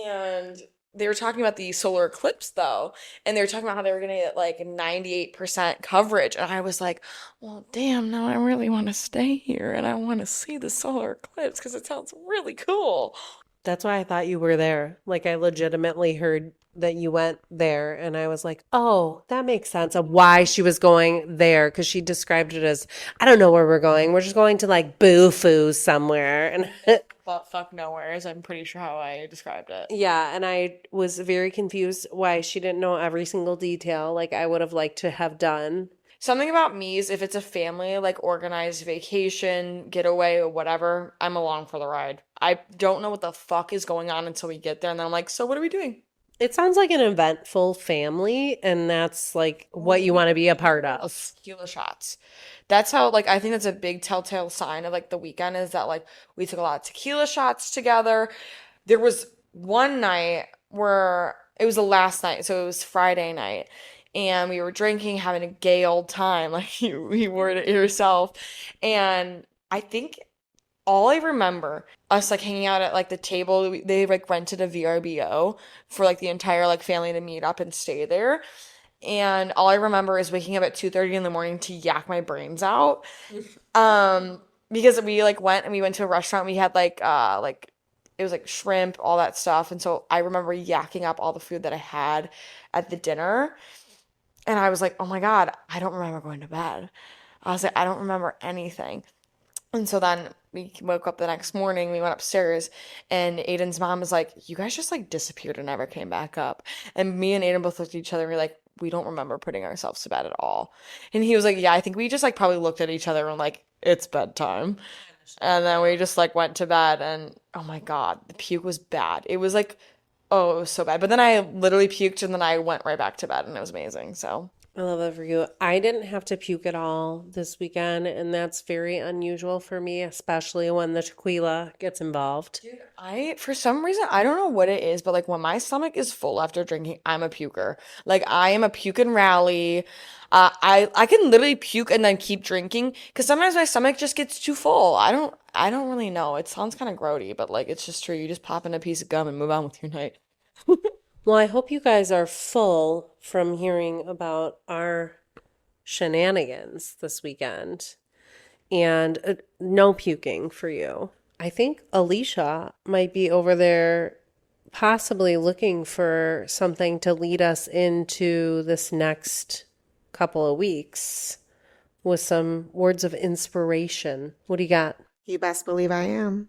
And they were talking about the solar eclipse though, and they were talking about how they were gonna get like 98% coverage, and I was like, well, damn, now I really want to stay here and I want to see the solar eclipse because it sounds really cool. That's why I thought you were there. Like, I legitimately heard that you went there, and I was like, oh, that makes sense of why she was going there, because she described it as, I don't know where we're going. We're just going to like boo-foo somewhere. And But fuck nowhere is I'm pretty sure how I described it. yeah, and I was very confused why she didn't know every single detail like I would have liked to have done. Something about me is if it's a family, like organized vacation, getaway, or whatever, I'm along for the ride. I don't know what the fuck is going on until we get there, and then I'm like, so what are we doing? It sounds like an eventful family, and that's like what you want to be a part of. Tequila Shots. That's how, like, I think that's a big telltale sign of like the weekend is that like we took a lot of tequila shots together. There was one night where it was the last night, so it was Friday night, and we were drinking, having a gay old time, like you worded it yourself. And I think all I remember us like hanging out at like the table, they like rented a VRBO for like the entire like family to meet up and stay there. And all I remember is waking up at 2:30 in the morning to yak my brains out. Because we like went and we went to a restaurant. We had like it was like shrimp, all that stuff. And so I remember yakking up all the food that I had at the dinner. And I was like, oh my God, I don't remember going to bed. I was like, I don't remember anything. And so then we woke up the next morning, we went upstairs, and Aidan's mom was like, you guys just like disappeared and never came back up. And me and Aidan both looked at each other and we were like, we don't remember putting ourselves to bed at all. And he was like, yeah, I think we just like probably looked at each other and like, it's bedtime. And then we just like went to bed, and oh my God, the puke was bad. It was like, oh, it was so bad. But then I literally puked and then I went right back to bed, and it was amazing. So I love that for you. I didn't have to puke at all this weekend, and that's very unusual for me, especially when the tequila gets involved. dude, for some reason, I don't know what it is, but like when my stomach is full after drinking, I'm a puker. Like I am a puke and rally. I can literally puke and then keep drinking because sometimes my stomach just gets too full. I don't really know. It sounds kind of grody, but like it's just true. You just pop in a piece of gum and move on with your night. Well, I hope you guys are full from hearing about our shenanigans this weekend, and no puking for you. I think Alysia might be over there possibly looking for something to lead us into this next couple of weeks with some words of inspiration. What do you got? You best believe I am.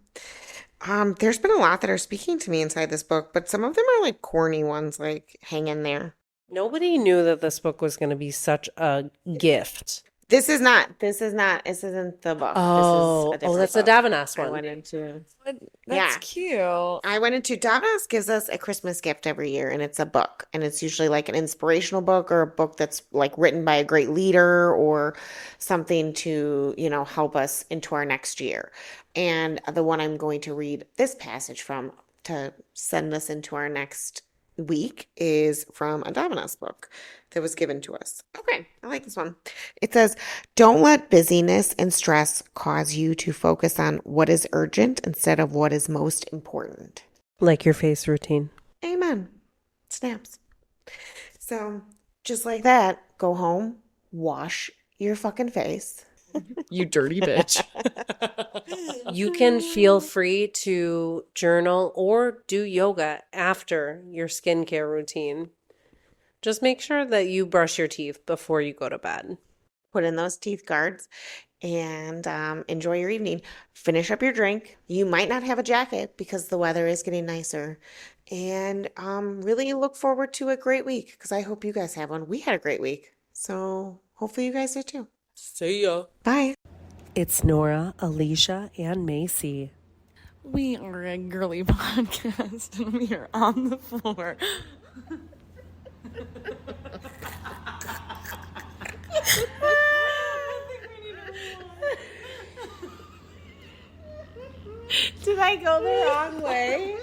There's been a lot that are speaking to me inside this book, but some of them are like corny ones, like hang in there. Nobody knew that this book was going to be such a gift. This isn't the book. Oh, that's a book. Davines I one. went into. That's Yeah. cute. I went into Davines gives us a Christmas gift every year, and it's a book, and it's usually like an inspirational book or a book that's like written by a great leader or something to, help us into our next year. And the one I'm going to read this passage from to send us into our next week is from a Davines book that was given to us. Okay, I like this one. It says, don't let busyness and stress cause you to focus on what is urgent instead of what is most important. Like your face routine. Amen. Snaps. So, just like that, go home, wash your fucking face, You dirty bitch. You can feel free to journal or do yoga after your skincare routine. Just make sure that you brush your teeth before you go to bed. Put in those teeth guards and enjoy your evening. Finish up your drink. You might not have a jacket because the weather is getting nicer. And really look forward to a great week because I hope you guys have one. We had a great week. So hopefully you guys did too. See ya. Bye. It's Nora, Alysia, and Macy. We are a girly podcast and we are on the floor. Did I go the wrong way?